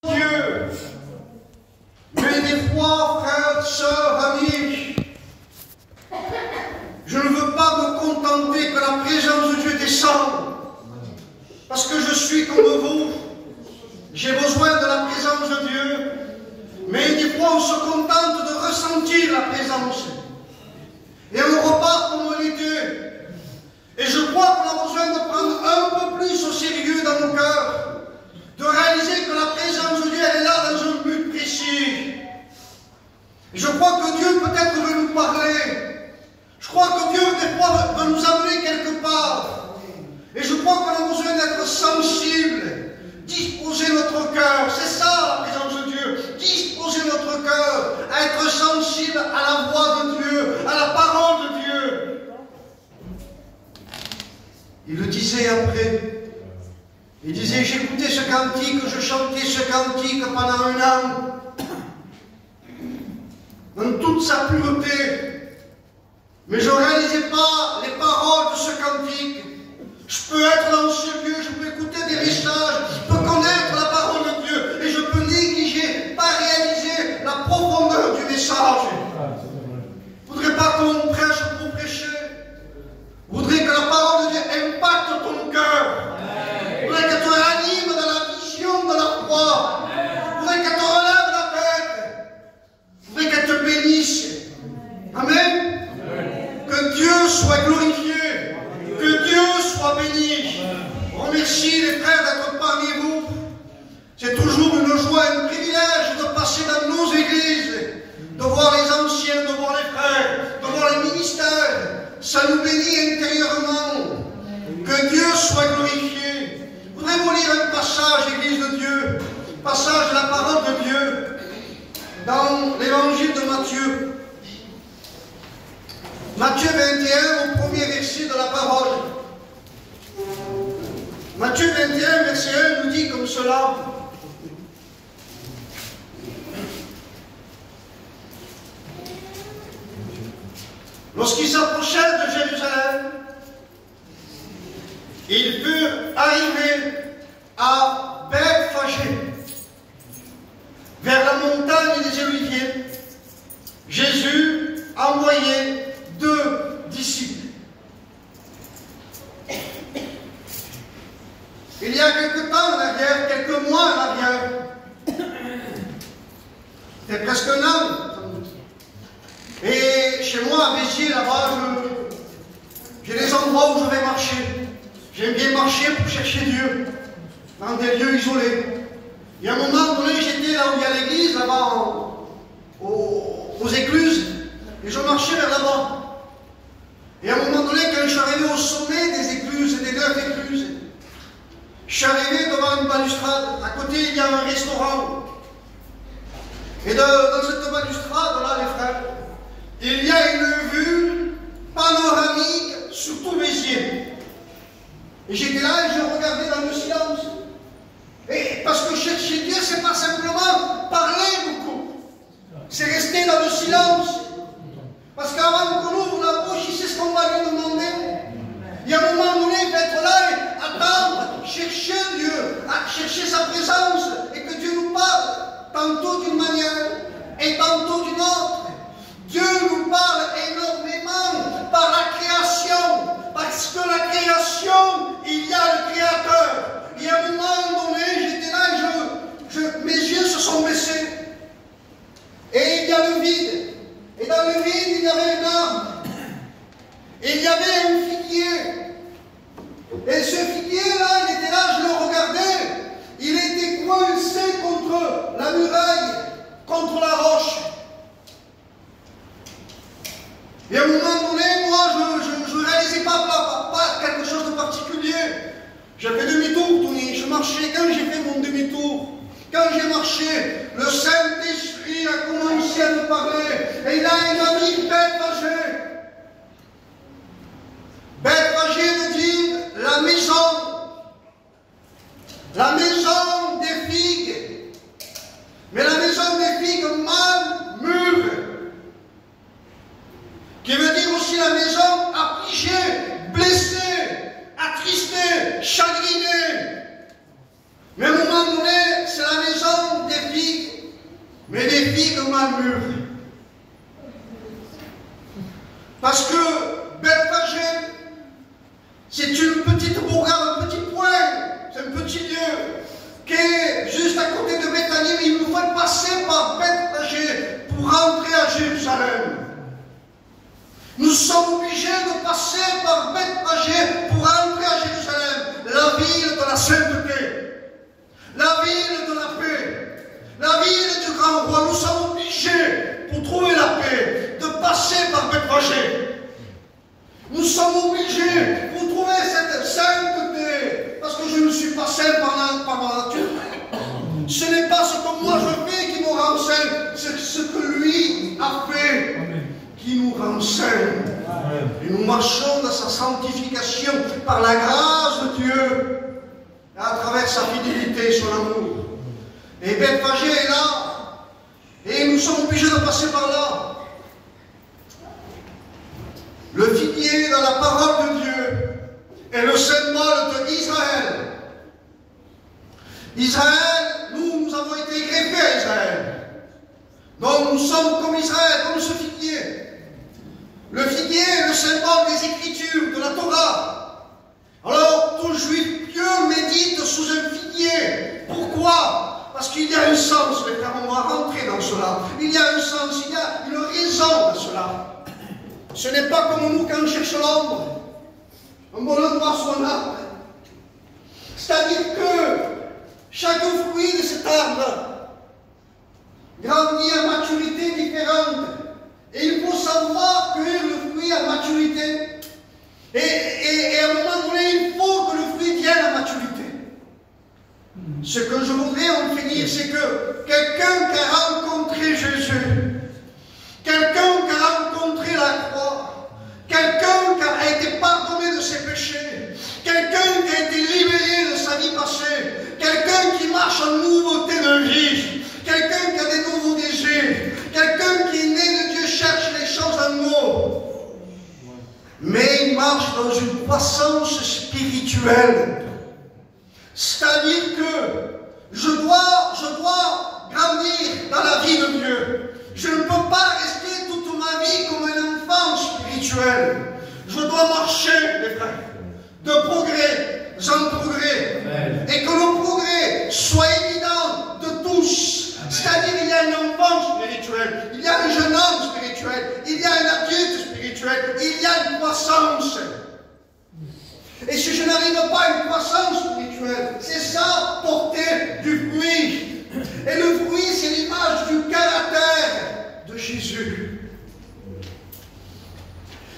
Dieu. Mais des fois, frères, sœurs, amis, je ne veux pas me contenter que la présence de Dieu descende. Parce que je suis comme vous. J'ai besoin de la présence de Dieu. Mais des fois, on se contente de ressentir la présence. Et on repart comme on était. Et je crois qu'on a besoin de prendre un peu plus au sérieux dans nos cœurs. De réaliser que la présence de Dieu, elle est là dans un but précis. Et je crois que Dieu peut-être veut nous parler. Je crois que Dieu, des fois, veut nous amener quelque part. Et je crois qu'on a besoin d'être sensible, disposer notre cœur. C'est ça la présence de Dieu. Disposer notre cœur à être sensible à la voix de Dieu, à la parole de Dieu. Il le disait après. Il disait, j'écoutais ce cantique, je chantais ce cantique pendant 1 an. Dans toute sa pureté. Mais je ne réalisais pas les paroles de ce cantique. Je peux être dans ce lieu, je peux écouter des messages, je peux connaître la parole de Dieu, et je peux négliger, pas réaliser la profondeur du message. Je ne voudrais pas qu'on prêche pour prêcher. Je voudrais que la parole de Dieu impacte ton cœur. Je voudrais qu'elle te ranime dans la vision de la foi. Je voudrais qu'elle te relève la tête. Je voudrais qu'elle te bénisse. Amen. Que Dieu soit glorifié. Que Dieu soit béni. On remercie les frères d'être parmi vous. C'est toujours une joie, un privilège de passer dans nos églises, de voir les anciens, de voir les frères, de voir les ministères. Ça nous bénit intérieurement. Que Dieu soit glorifié. Je voudrais vous lire un passage, Église de Dieu, passage de la parole de Dieu, dans l'évangile de Matthieu. Matthieu 21, au premier verset de la parole. Matthieu 21, verset 1 nous dit comme cela. Lorsqu'ils s'approchèrent de Jérusalem, ils furent arrivés à Bethphagée, vers la montagne des Oliviers. Jésus envoyait 2 disciples. Il y a quelque temps en arrière, quelques mois en arrière, c'était presque 1 an, sans doute. Et chez moi, à Béziers, là-bas, j'ai des endroits où je vais marcher. J'aime bien marcher pour chercher Dieu, dans des lieux isolés. Et à un moment donné, j'étais là où il y a l'église, là-bas, aux écluses, et je marchais vers là-bas. Et à un moment donné, quand je suis arrivé au sommet des écluses, des 9 écluses, je suis arrivé devant une balustrade. À côté, il y a un restaurant. Et dans cette balustrade-là, les frères, il y a une vue panoramique sur tout Béziers. Et j'étais là et je regardais dans le silence. Et parce que chercher Dieu, c'est pas simplement parler beaucoup. C'est rester dans le silence. Parce qu'avant qu'on ouvre la bouche, il sait ce qu'on va lui demander. Il y a un moment donné, il faut être là et attendre, chercher Dieu, chercher sa présence, et que Dieu nous parle, tantôt d'une manière et tantôt d'une autre. Dieu nous parle énormément par la création, parce que la création, il y a le Créateur. Et à un moment donné, j'étais là et mes yeux se sont baissés. Et il y a le vide. Et dans le vide, il y avait un arbre. Et il y avait un figuier. Et ce figuier-là, il était là, je le regardais. Il était coincé contre la muraille, contre la roche. Et à un moment donné, moi, je ne réalisais pas quelque chose de particulier. J'ai fait demi-tour, Tony. Je marchais. Quand j'ai fait mon demi-tour, quand j'ai marché, le Saint-Esprit a commencé à me parler. Et là, il m'a dit Bethphagée. Bethphagée veut dire la maison des figues. Mais la maison des figues mal mûres. Qui veut dire aussi la maison affligée, blessée, attristée, chagrinée. Mais à un moment donné, c'est la maison mur. Parce que Bethphagée, c'est une petite bourgade, un petit point, c'est un petit lieu qui est juste à côté de Béthanie, mais il nous faut passer par Bethphagée pour rentrer à Jérusalem. Nous sommes obligés de passer par Bethphagée pour rentrer à Jérusalem, la ville de la sainteté, la ville de la paix, la ville du grand roi. Nous sommes obligés, pour trouver la paix, de passer par Bethphagée. Nous sommes obligés, pour trouver cette sainteté, parce que je ne suis pas saint par ma nature. Ce n'est pas ce que moi je fais qui nous rend saint, c'est ce que lui a fait qui nous rend saints. Et nous marchons dans sa sanctification par la grâce de Dieu, à travers sa fidélité, son amour. Et Bethphagée est là, et nous sommes obligés de passer par là. Le figuier dans la parole de Dieu est le symbole d'Israël. Israël, nous avons été greffés à Israël. Donc nous sommes comme Israël, comme ce figuier. Le figuier est le symbole des Écritures, de la Torah. Alors tout juif pieux médite sous un figuier. Pourquoi? Parce qu'il y a un sens, mes frères, on va rentrer dans cela. Il y a un sens, il y a une raison à cela. Ce n'est pas comme nous quand on cherche l'ombre. Un bon endroit sous un arbre. C'est-à-dire que chaque fruit de cet arbre grandit à maturité différente. Et il faut savoir cueillir le fruit à maturité. Et à un moment donné, il faut que le fruit vienne à maturité. Ce que je voudrais en finir, c'est que quelqu'un qui a rencontré Jésus, quelqu'un qui a rencontré la croix, quelqu'un qui a été pardonné de ses péchés, quelqu'un qui a été libéré de sa vie passée, quelqu'un qui marche en nouveauté de vie, quelqu'un qui a des nouveaux désirs, quelqu'un qui est né de Dieu cherche les choses en nous. Mais il marche dans une croissance spirituelle. C'est-à-dire que je dois grandir dans la vie de Dieu. Je ne peux pas rester toute ma vie comme un enfant spirituel. Je dois marcher, mes frères, de progrès en progrès. Amen. Et que le progrès soit évident de tous. C'est-à-dire qu'il y a un enfant spirituel, il y a un jeune homme spirituel, il y a un adulte spirituel, il y a une croissance. Et si je n'arrive pas à une croissance spirituelle, c'est ça, porter du fruit. Et le fruit, c'est l'image du caractère de Jésus.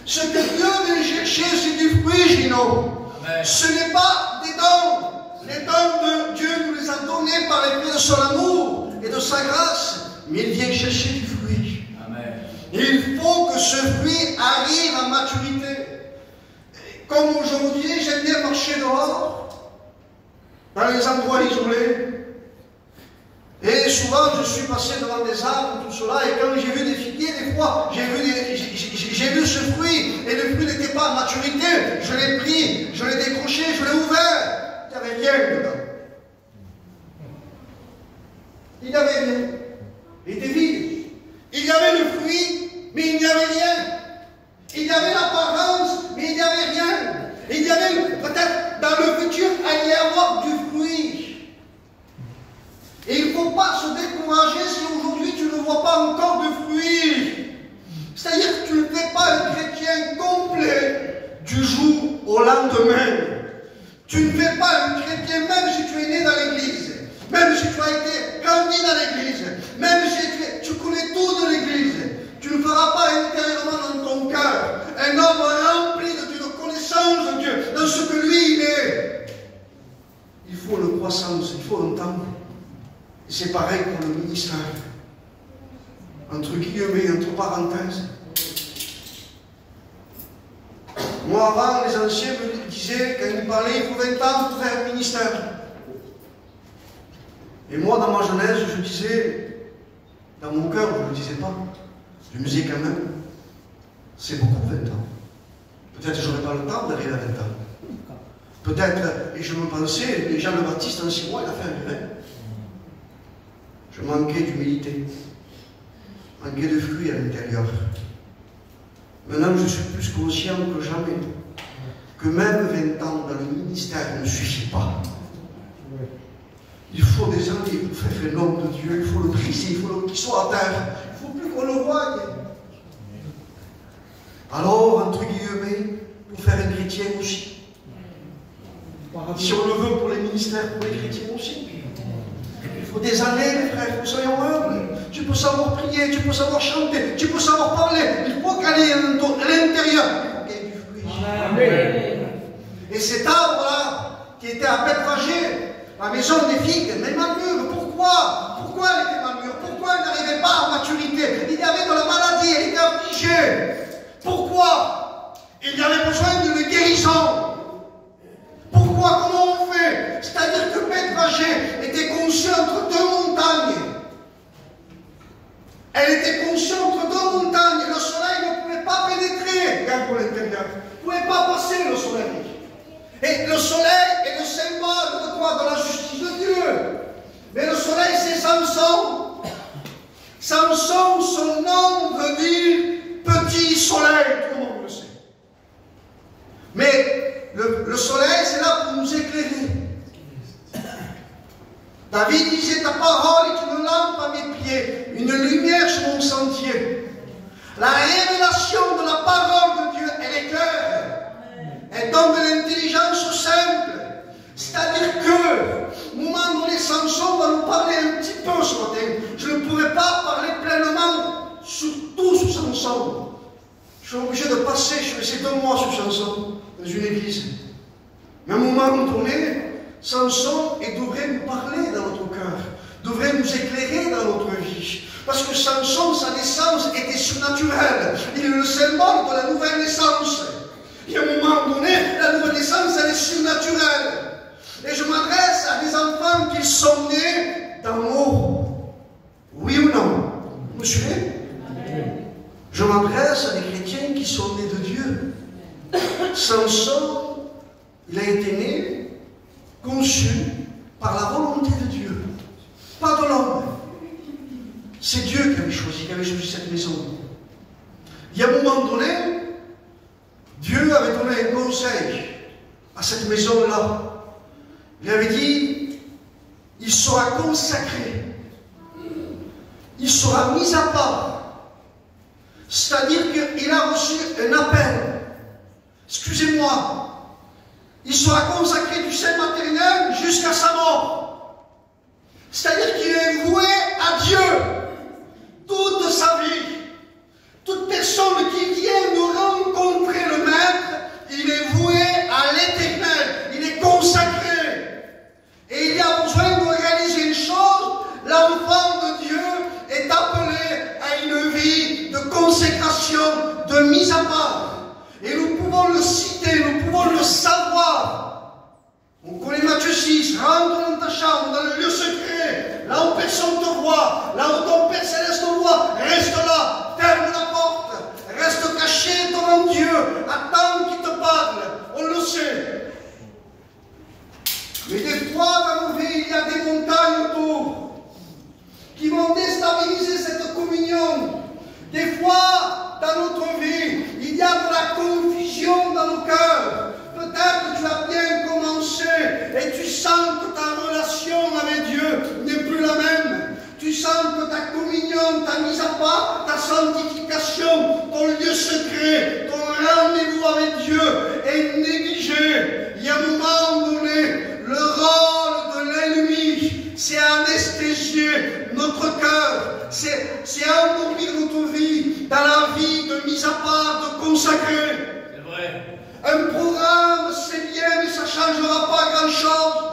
Ce que Dieu veut chercher, c'est du fruit, Gino. Amen. Ce n'est pas des dons. Les dons de Dieu nous les a donnés par l'effet de son amour et de sa grâce. Mais il vient chercher du fruit. Amen. Il faut que ce fruit arrive à maturité. Comme aujourd'hui, j'aime bien marcher dehors, dans les endroits isolés. Et souvent, je suis passé devant des arbres, tout cela, et quand j'ai vu des figuiers, des fois, j'ai vu ce fruit, et le fruit n'était pas à maturité. Je l'ai pris, je l'ai décroché, je l'ai ouvert. Il n'y avait rien dedans. Il n'y avait rien. Il était vide. Il y avait le fruit, mais il n'y avait rien. Il y avait l'apparence, mais il n'y avait rien. Il y avait peut-être dans le futur, il y avoir du fruit. Et il ne faut pas se décourager si aujourd'hui tu ne vois pas encore de fruits. C'est-à-dire que tu ne fais pas un chrétien complet du jour au lendemain. Tu ne fais pas un chrétien même si tu es né dans l'église, même si tu as été grandi dans l'église, même si tu connais tout de l'église. Tu ne feras pas intérieurement dans ton cœur un homme rempli d'une connaissance de Dieu, dans ce que lui il est. Il faut une croissance, il faut un temps. C'est pareil pour le ministère. Entre guillemets, entre parenthèses. Moi, avant, les anciens me disaient, quand ils me parlaient, il faut 20 ans pour faire un ministère. Et moi, dans ma jeunesse, je disais, dans mon cœur, je ne le disais pas. Je me disais quand même, c'est beaucoup 20 ans. Peut-être que je n'aurai pas le temps d'arriver à 20 ans. Peut-être, et je me pensais, Jean le Baptiste, en 6 mois, il a fait un réveil. Je manquais d'humilité. manquer de fruits à l'intérieur. Maintenant, je suis plus conscient que jamais que même 20 ans dans le ministère ne suffit pas. Il faut des années pour faire un homme de Dieu, il faut le briser, il faut qu'il soit à terre, il ne faut plus qu'on le voie. Alors, entre guillemets, pour faire un chrétien aussi. Si on le veut pour les ministères, pour les chrétiens aussi. Il faut des années, mes frères, soyons humbles. Tu peux savoir prier, tu peux savoir chanter, tu peux savoir parler. Il faut qu'aller à l'intérieur. Il faut qu'il y ait du fruit. Amen. Et cet arbre-là, qui était à Bethphagée, la maison des figues, mais malmûre. Pourquoi? Pourquoi elle était malmûre? Pourquoi elle n'arrivait pas à maturité? Il y avait de la maladie, elle était affligée. Pourquoi? Il y avait besoin d'une guérison. Pourquoi? Comment on fait? C'est-à-dire que Bethphagée était conçue entre deux montagnes. Elle était conçue entre deux montagnes. Le soleil ne pouvait pas pénétrer dans l'intérieur. Ne pouvait pas passer le soleil. Et le soleil est le symbole de quoi? De la justice de Dieu. Mais le soleil, c'est Samson. Samson, son nom veut dire petit soleil. Tout le monde le sait. Mais le soleil, c'est là pour nous éclairer. David disait, ta parole est une lampe à mes pieds, une lumière sur mon sentier. La révélation de la parole de Dieu, elle est claire. Elle donne de l'intelligence simple. C'est-à-dire que, au moment donné, Samson va nous parler un petit peu ce matin. Je ne pourrais pas parler pleinement surtout sur Samson. Je suis obligé de passer, je suis resté 2 mois sur Samson, dans une église. Mais à un moment donné, Samson devrait nous parler dans notre cœur, devrait nous éclairer dans notre vie. Parce que Samson, sa naissance était surnaturelle. Il est le symbole de la nouvelle naissance. Et à un moment donné, la nouvelle naissance, elle est surnaturelle. Et je m'adresse à des enfants qui sont nés d'amour. Oui ou non? Vous me suivez? Je m'adresse à des chrétiens qui sont nés de Dieu. Samson, il a été né, conçu par la volonté de Dieu, pas de l'homme. C'est Dieu qui avait choisi cette maison. Il y a un moment donné, Dieu avait donné un conseil à cette maison-là. Il avait dit, il sera consacré, il sera mis à part. C'est-à-dire qu'il a reçu un appel. Excusez-moi, il sera consacré du sein maternel jusqu'à sa mort. C'est-à-dire qu'il est voué à Dieu toute sa vie. Toute personne qui vient de rencontrer le Maître, il est voué à l'Éternel. Il est consacré. Et il y a besoin de réaliser une chose. L'enfant de Dieu est appelé à une vie de consécration, de mise à part. Et nous pouvons le citer, nous pouvons le savoir. On connaît Matthieu 6, rentre dans ta chambre, dans le lieu secret, là où personne ne te voit, là où ton Père Céleste te voit, reste là, ferme la porte, reste caché devant Dieu, attends qu'il te parle, on le sait. Mais des fois dans nos vies, il y a des montagnes autour qui vont déstabiliser cette communion. Des fois, dans notre vie, il y a de la confusion dans nos cœurs. Peut-être que tu as bien commencé et tu sens que ta relation avec Dieu n'est plus la même. Tu sens que ta communion, ta mise à part, ta sanctification, ton lieu secret, ton rendez-vous avec Dieu est négligé. Il y a un moment donné, le rôle de l'ennemi, c'est anesthésier notre cœur, c'est endormir notre vie dans la vie de mise à part, de consacré. C'est vrai. Un programme, c'est bien, mais ça ne changera pas grand-chose.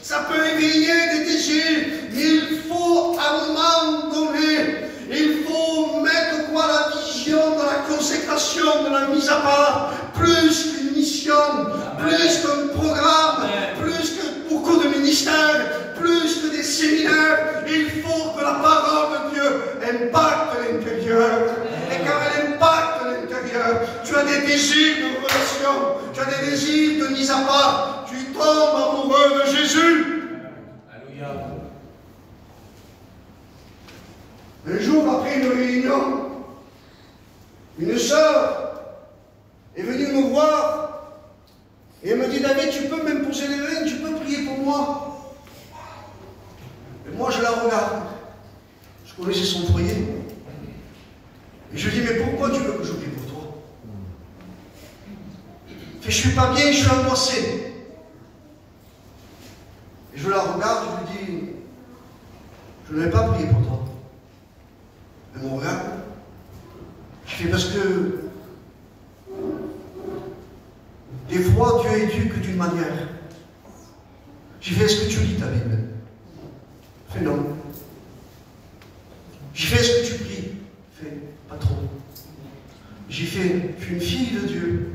Ça peut éveiller des désirs, mais il faut, à un moment donné, il faut mettre quoi la vision de la consécration, de la mise à part, plus qu'une mission, plus qu'un programme, plus que beaucoup de ministères, plus que des séminaires. Il faut que la parole de Dieu impacte l'intérieur. Et quand elle impacte l'intérieur, tu as des désirs de relation, tu as des désirs de mise à part, tu tombes amoureux de Jésus. Alléluia. Un jour, après une réunion, une sœur est venue me voir et elle me dit, David, tu peux m'imposer les mains, tu peux prier pour moi. Et moi, je la regarde. Je connaissais son foyer. Et je lui dis, mais pourquoi tu veux que je prie pour toi? Je suis pas bien, je suis angoissé. Et je la regarde, je lui dis, je ne vais pas prier pour toi. Elle me regarde. Je fais parce que des fois Dieu éduque d'une manière. J'ai fait, est-ce que tu lis ta Bible? Fais non. J'ai fait, est-ce que tu pries? Fais pas trop. J'ai fait, tu es une fille de Dieu.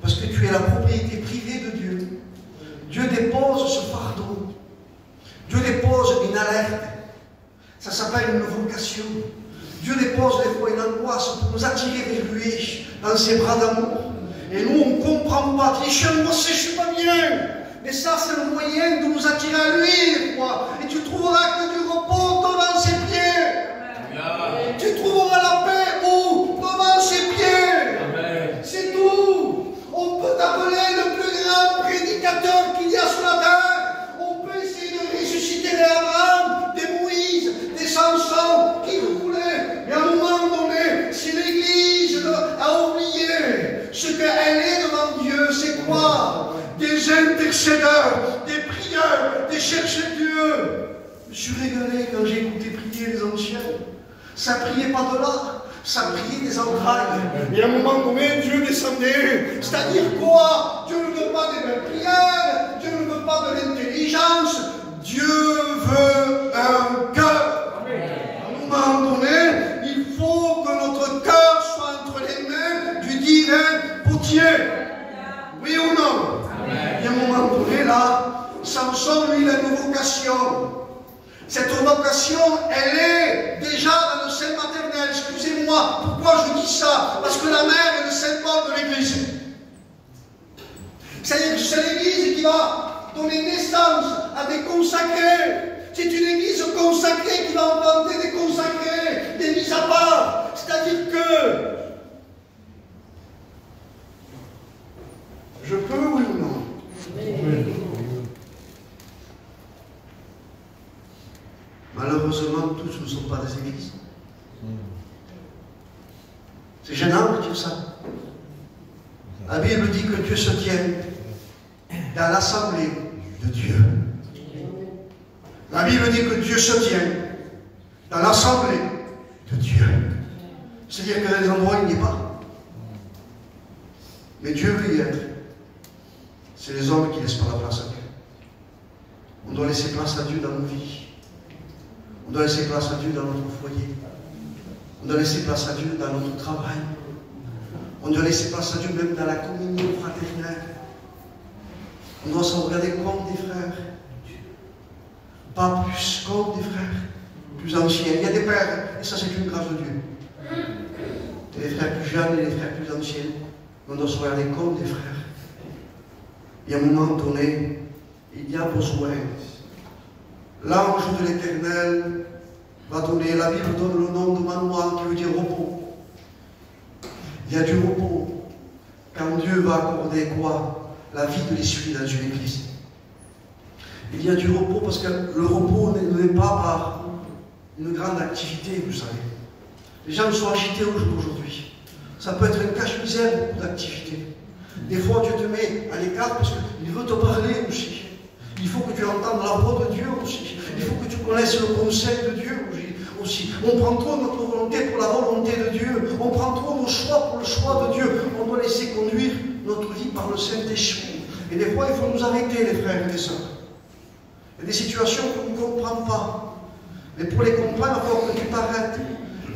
Parce que tu es la propriété privée de Dieu. Dieu dépose ce fardeau. Dieu dépose une alerte. Ça s'appelle une vocation. Dieu dépose des fois une angoisse pour nous attirer vers lui dans ses bras d'amour. Et nous, on ne comprend pas. Tu dis, je suis angoissé, je ne suis pas bien. Mais ça, c'est le moyen de nous attirer à lui, des fois. Et tu trouveras que du repos devant ses pieds. Amen. Tu trouveras la paix où? Devant ses pieds. C'est tout. On peut t'appeler le plus grand prédicateur qu'il y a sur la terre. On peut essayer de ressusciter des Abraham, des Moïse, des Samson, qui vous voulez. Mais à un moment donné, si l'Église a oublié ce qu'elle est devant Dieu, c'est quoi? Des intercédeurs, des prieurs, des chercheurs de Dieu. Je me suis régalé quand j'ai écouté prier les anciens. Ça priait pas de là. Ça priait des entrailles. Et à un moment donné, Dieu descendait. C'est-à-dire quoi? Dieu ne veut pas des belles prières. Dieu ne veut pas de l'intelligence. Dieu veut un cœur. À un moment donné, il faut que notre cœur soit entre les mains du divin potier. Oui ou non? Et à un moment donné, là, Samson, lui, il a une vocation. Cette vocation, elle est déjà dans le sein maternel. Excusez-moi, pourquoi je dis ça? Parce que la mère est le symbole de l'Église. C'est-à-dire que c'est l'Église qui va donner naissance à des consacrés. C'est une Église consacrée qui va enfanter des consacrés, des mis à part. C'est-à-dire que je peux, oui ou non? Oui. Malheureusement, tous ne sont pas des églises. C'est gênant de dire ça. La Bible dit que Dieu se tient dans l'assemblée de Dieu. La Bible dit que Dieu se tient dans l'assemblée de Dieu. C'est-à-dire que dans les endroits où il n'y est pas. Mais Dieu veut y être. C'est les hommes qui ne laissent pas la place à Dieu. On doit laisser place à Dieu dans nos vies. On doit laisser place à Dieu dans notre foyer. On doit laisser place à Dieu dans notre travail. On doit laisser place à Dieu même dans la communion fraternelle. On doit s'en regarder comme des frères. Pas plus comme des frères plus anciens. Il y a des pères, et ça c'est une grâce de Dieu. Et les frères plus jeunes et les frères plus anciens. On doit se regarder comme des frères. Et à un moment donné, il y a besoin. L'ange de l'Éternel va donner, la Bible donne le nom de Manoah qui veut dire repos. Il y a du repos quand Dieu va accorder quoi? La vie de l'esprit dans une église. Il y a du repos parce que le repos n'est pas par une grande activité, vous savez. Les gens sont agités aujourd'hui. Ça peut être une cache-misère, beaucoup d'activités. Des fois, Dieu te met à l'écart parce qu'il veut te parler aussi. Il faut que tu entendes la voix de Dieu aussi. Il faut que tu connaisses le conseil de Dieu aussi. On prend trop notre volonté pour la volonté de Dieu. On prend trop nos choix pour le choix de Dieu. On doit laisser conduire notre vie par le Saint-Esprit. Et des fois, il faut nous arrêter, les frères et les sœurs. Il y a des situations qu'on ne comprend pas. Mais pour les comprendre, il faut que tu t'arrêtes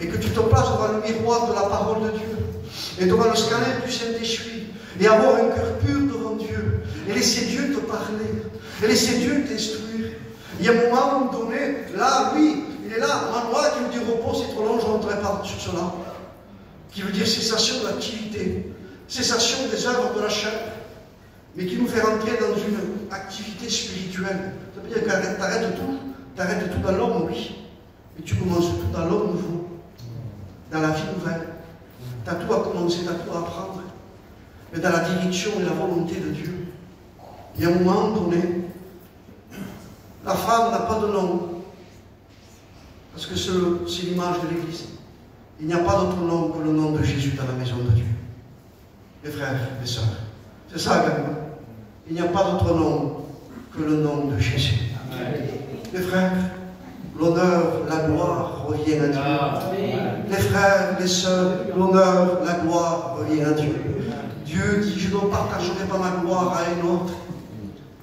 et que tu te places devant le miroir de la parole de Dieu et devant le scanner du Saint-Esprit et avoir un cœur pur devant Dieu et laisser Dieu te parler et laisser Dieu t'instruire. Il y a un moment donné, là, oui, il est là, Manoah qui veut dire repos, c'est trop long, je ne rentrerai pas sur cela, qui veut dire cessation d'activité, cessation des œuvres de la chair, mais qui nous fait rentrer dans une activité spirituelle. Ça veut dire que t'arrêtes tout dans l'homme, oui. Et tu commences tout dans l'homme nouveau, dans la vie nouvelle. Tu as tout à commencer, tu as tout à apprendre. Mais dans la direction et la volonté de Dieu. Il y a un moment donné, la femme n'a pas de nom. Parce que c'est l'image de l'Église. Il n'y a pas d'autre nom que le nom de Jésus dans la maison de Dieu. Mes frères, mes sœurs. C'est ça, également. Il n'y a pas d'autre nom que le nom de Jésus. Amen. Mes frères, l'honneur, la gloire revient à Dieu. Amen. Les frères, les sœurs, l'honneur, la gloire revient à Dieu. Dieu dit, je ne partagerai pas ma gloire à un autre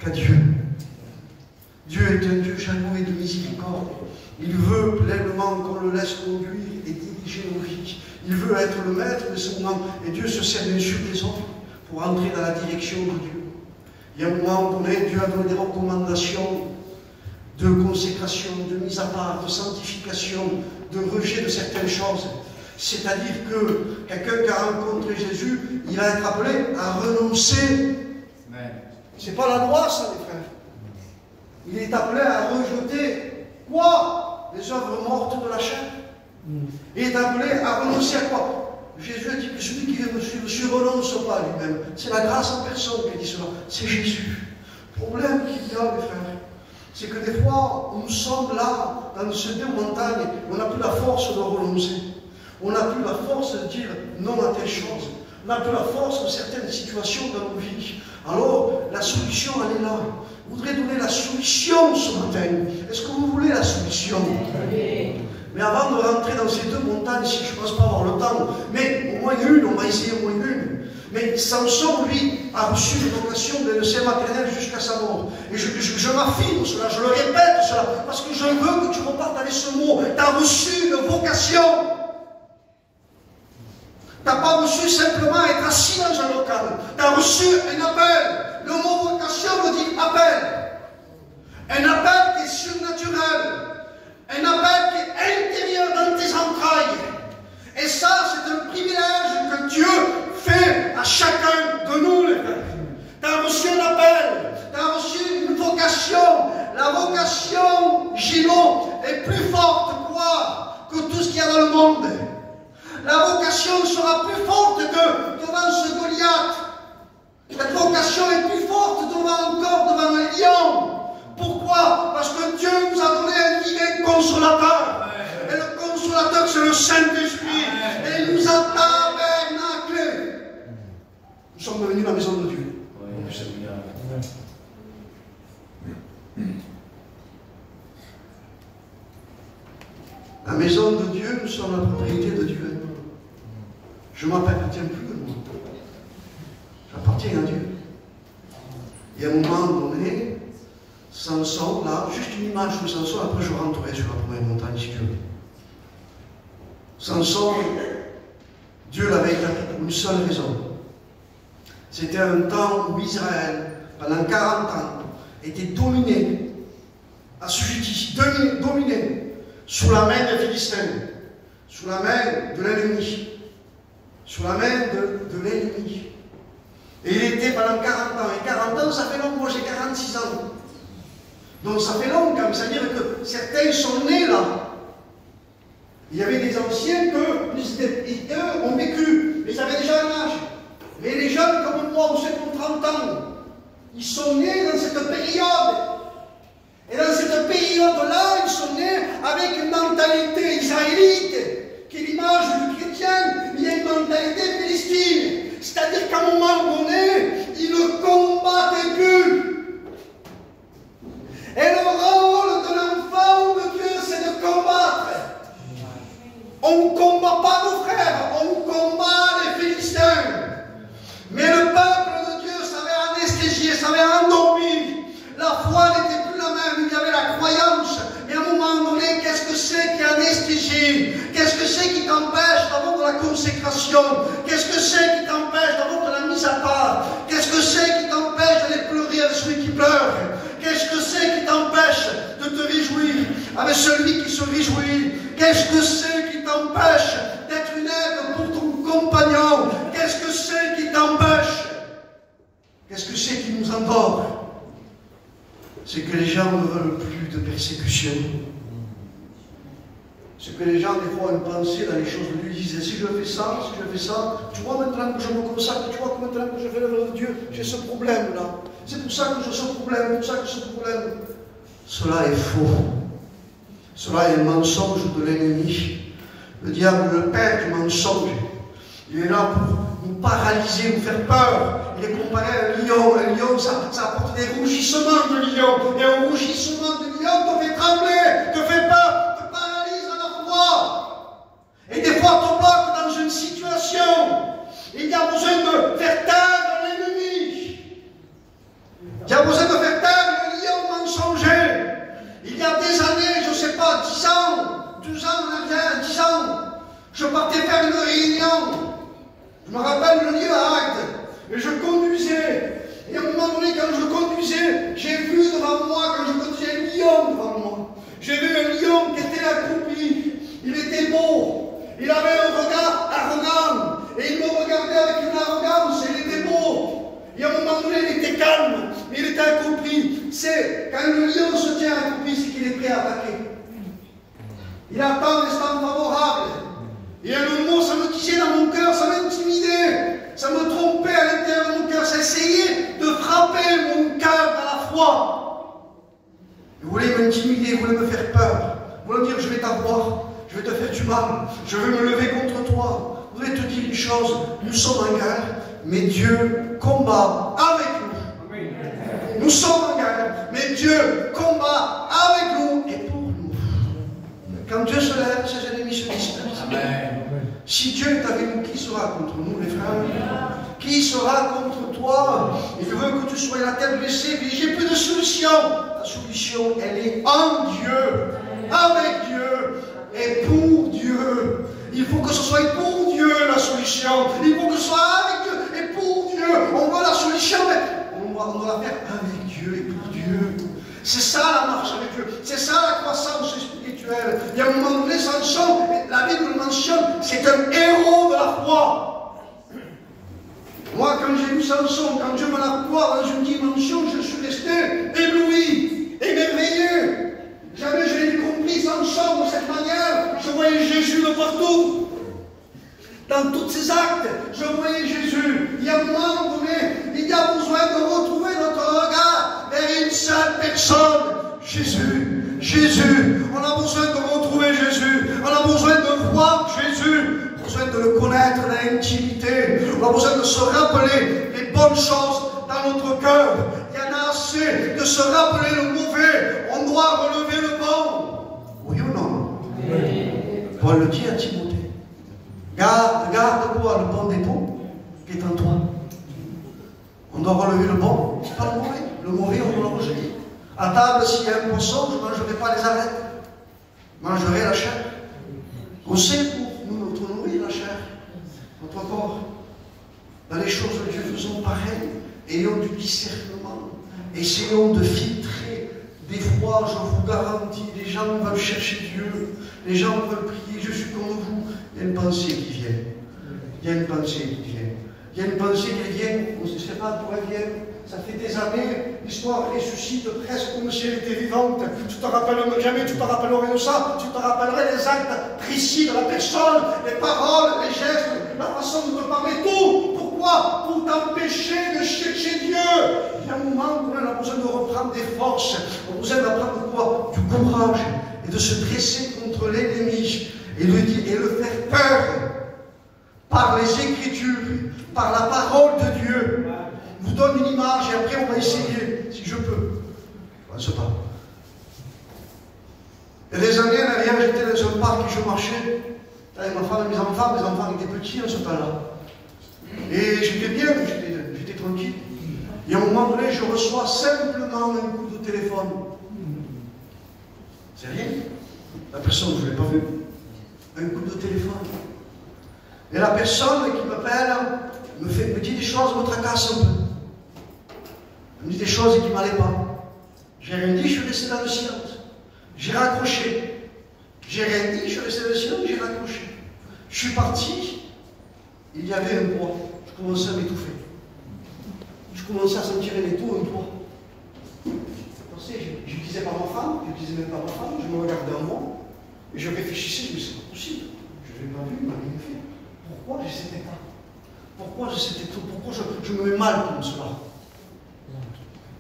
qu'à Dieu. Dieu est un Dieu jaloux et de miséricorde. Il veut pleinement qu'on le laisse conduire et diriger nos vies. Il veut être le maître de ce moment. Et Dieu se sert bien sûr des autres pour entrer dans la direction de Dieu. Il y a un moment donné, Dieu a donné des recommandations de consécration, de mise à part, de sanctification, de rejet de certaines choses. C'est-à-dire que quelqu'un qui a rencontré Jésus, il va être appelé à renoncer. Ce n'est pas la loi, ça, les frères. Il est appelé à rejeter quoi? Les œuvres mortes de la chair. Il est appelé à renoncer à quoi? Jésus a dit que celui qui vient me suivre ne renonce pas à lui-même. C'est la grâce en personne qui dit cela. C'est Jésus. Le problème qu'il y a, les frères, c'est que des fois, nous sommes là, dans ces deux montagnes, on n'a plus la force de renoncer. On n'a plus la force de dire non à telle chose. On n'a plus la force de certaines situations dans nos vies. Alors, la solution, elle est là. Je voudrais donner la solution ce matin. Est-ce que vous voulez la solution? Mais avant de rentrer dans ces deux montagnes, si je ne pense pas avoir le temps, mais au moins une, on va essayer au moins une. Mais Samson, lui, a reçu une vocation de sein maternel jusqu'à sa mort. Et je m'affirme cela, je le répète cela, parce que je veux que tu repartes avec ce mot. Tu as reçu une vocation. Tu n'as pas reçu simplement être assis dans un local. Tu as reçu un appel. Le mot vocation veut dire appel. Un appel qui est surnaturel. Un appel qui est intérieur dans tes entrailles. Et ça, c'est un privilège que Dieu fait à chacun de nous, les frères. Tu as reçu un appel. Tu as reçu une vocation. La vocation, Gino, est plus forte quoi que tout ce qu'il y a dans le monde. La vocation sera plus forte que devant ce Goliath. Cette vocation est plus forte encore devant un lion. Pourquoi? Parce que Dieu nous a donné un divin consolateur. Et le consolateur, c'est le Saint-Esprit. Et il nous a tabernaclé. Nous sommes devenus la maison de Dieu. La maison de Dieu, nous sommes la propriété de Dieu. Je ne m'appartiens plus à moi. J'appartiens à Dieu. Et à un moment donné, Samson, là, juste une image de Samson, après je rentrerai sur la première montagne si Dieu veut. Samson, Dieu l'avait établi pour une seule raison. C'était un temps où Israël, pendant 40 ans, était dominé, assujetti, dominé, sous la main des Philistins, sous la main de l'ennemi. Sous la main de l'ennemi. Et il était pendant 40 ans. Et 40 ans, ça fait long. Moi, j'ai 46 ans. Donc, ça fait long, quand même. C'est-à-dire que certains sont nés là. Il y avait des anciens qui, eux, ont vécu. Mais ils avaient déjà un âge. Mais les jeunes comme moi, ou ceux qui ont 30 ans, ils sont nés dans cette période. Et dans cette période-là, ils sont nés avec une mentalité israélite. Qui est l'image du chrétien, il y a une mentalité philistine. C'est-à-dire qu'à un moment donné, il ne combattait plus. Et le rôle de l'enfant de Dieu, c'est de combattre. On ne combat pas nos frères, on combat les Philistins. Mais le peuple de Dieu savait anesthésier, savait endormir. La foi n'était plus la même, il y avait la croyance. Et à un moment donné, qu'est-ce que c'est qui anesthésie? Qu'est-ce que c'est qui t'empêche d'avoir de la consécration? Qu'est-ce que c'est qui t'empêche d'avoir de la mise à part? Qu'est-ce que c'est qui t'empêche d'aller pleurer avec celui qui pleure? Qu'est-ce que c'est qui t'empêche de te réjouir avec celui qui se réjouit? Qu'est-ce que c'est qui t'empêche d'être une aide pour ton compagnon? Qu'est-ce que c'est qui t'empêche? Qu'est-ce que c'est qui nous endort? C'est que les gens ne veulent plus de persécution. Ce que les gens, des fois, ont pensé dans les choses de Dieu, ils disaient, si je fais ça, tu vois maintenant que je me consacre, tu vois maintenant que je fais l'œuvre de Dieu, j'ai ce problème-là. C'est pour ça que j'ai ce problème, Cela est faux. Cela est un mensonge de l'ennemi. Le diable, le père du mensonge, il est là pour nous paralyser, nous faire peur. Il est comparé à un lion. Un lion, ça apporte des rougissements de lion. Et un rougissement de lion te fait trembler, te fait peur, te paralyse à la fois. Et des fois, tu bloques dans une situation. Il y a besoin de faire taire l'ennemi. Il y a besoin de faire taire le lion mensonger. Il y a des années, je ne sais pas, 10 ans, 12 ans, 10 ans, je partais faire une réunion. Je me rappelle le lieu à Agde. Et je conduisais. Et à un moment donné, quand je conduisais, j'ai vu devant moi, quand je conduisais, un lion devant moi. J'ai vu un lion qui était accroupi. Il était beau. Il avait un regard arrogant. Et il me regardait avec une arrogance. Et il était beau. Et à un moment donné, il était calme. Mais il était accroupi. C'est quand le lion se tient accroupi, c'est qu'il est prêt à attaquer. Il attend l'instant favorable. Et à un moment, ça me disait dans mon cœur, ça m'intimidait. Ça me trompait à l'intérieur de mon cœur. Ça essayait de frapper mon cœur à la fois. Il voulait m'intimider, il voulait me faire peur. Il voulait me dire, je vais t'avoir, je vais te faire du mal, je vais me lever contre toi. Je voudrais te dire une chose, nous sommes en guerre, mais Dieu combat avec nous. Amen. Nous sommes en guerre, mais Dieu combat avec nous et pour nous. Quand Dieu se lève, ses ennemis se dispersent. Amen. Si Dieu est avec nous, qui sera contre nous, les frères? Qui sera contre toi? Il veut que tu sois la tête blessée, mais j'ai plus de solution. La solution, elle est en Dieu, avec Dieu et pour Dieu. Il faut que ce soit pour Dieu la solution. Il faut que ce soit avec Dieu et pour Dieu. On veut la solution, mais on doit la faire avec Dieu et pour Dieu. C'est ça la marche avec Dieu. C'est ça la croissance spirituelle. Il y a un moment donné, Samson, la Bible le mentionne, c'est un héros de la foi. Moi, quand j'ai vu Samson, quand Dieu me l'a croit dans une dimension, je suis resté ébloui, émerveillé. Jamais je l'ai compris Samson de cette manière. Je voyais Jésus de partout. Dans tous ses actes, je voyais Jésus. Il y a un moment donné, il y a besoin de retrouver notre regard vers une seule personne. Jésus. Jésus. On a besoin de retrouver Jésus. On a besoin de voir Jésus. On a besoin de le connaître dans l'intimité. On a besoin de se rappeler les bonnes choses dans notre cœur. Il y en a assez de se rappeler le mauvais. On doit relever le bon. Oui ou non? Oui. Paul le dit à Timothée. Garde-toi le bon dépôt qui est en toi. On doit relever le bon, pas le mauvais. Le mauvais, on doit le rejeter. À table, s'il y a un poisson, je ne mangerai pas les arêtes. Je mangerai la chair. On sait pour nous notre nourrir la chair, notre corps. Dans les choses de Dieu, faisons pareil. Ayons du discernement. Essayons de filtrer. Des fois, je vous garantis, les gens veulent chercher Dieu. Les gens veulent prier. Je suis comme vous. Il y a une pensée qui vient. Il y a une pensée qui vient. Il y a une pensée qui vient. On ne sait pas d'où elle vient. Ça fait des années, l'histoire ressuscite presque comme si elle était vivante. Tu te rappelleras jamais, tu te rappellerais de ça. Tu te rappellerais les actes précis de la personne, les paroles, les gestes, la façon de te parler, tout. Pourquoi? Pour t'empêcher de chercher Dieu. Il y a un moment où on a besoin de reprendre des forces. On a besoin d'apprendre quoi? Du courage et de se dresser contre l'ennemi et le faire peur par les Écritures, par la parole de Dieu. Je vous donne une image et après on va essayer, si je peux. Je ne sais pas. Il y a des années en arrière, j'étais dans un parc et je marchais avec ma femme et mes enfants étaient petits en ce temps-là. Et j'étais bien, j'étais tranquille. Et à un moment donné, je reçois simplement un coup de téléphone. C'est rien. La personne, je ne l'ai pas vu. Un coup de téléphone. Et la personne qui m'appelle me dit des choses, me tracasse un peu. Elle me dit des choses qui ne m'allaient pas. J'ai rien dit, je suis resté dans le silence. J'ai raccroché. J'ai rien dit, je suis resté dans le silence, j'ai raccroché. Je suis parti, il y avait un poids. Je commençais à m'étouffer. Je commençais à sentir un étau, un poids. Je disais pas ma femme, je disais même pas ma femme, je me regardais en moi. Et je réfléchissais, mais c'est pas possible. Je ne l'ai pas vu, il m'a rien fait. Pourquoi j'ai cet état? Pourquoi j'ai cet état? Pourquoi je me mets mal comme cela?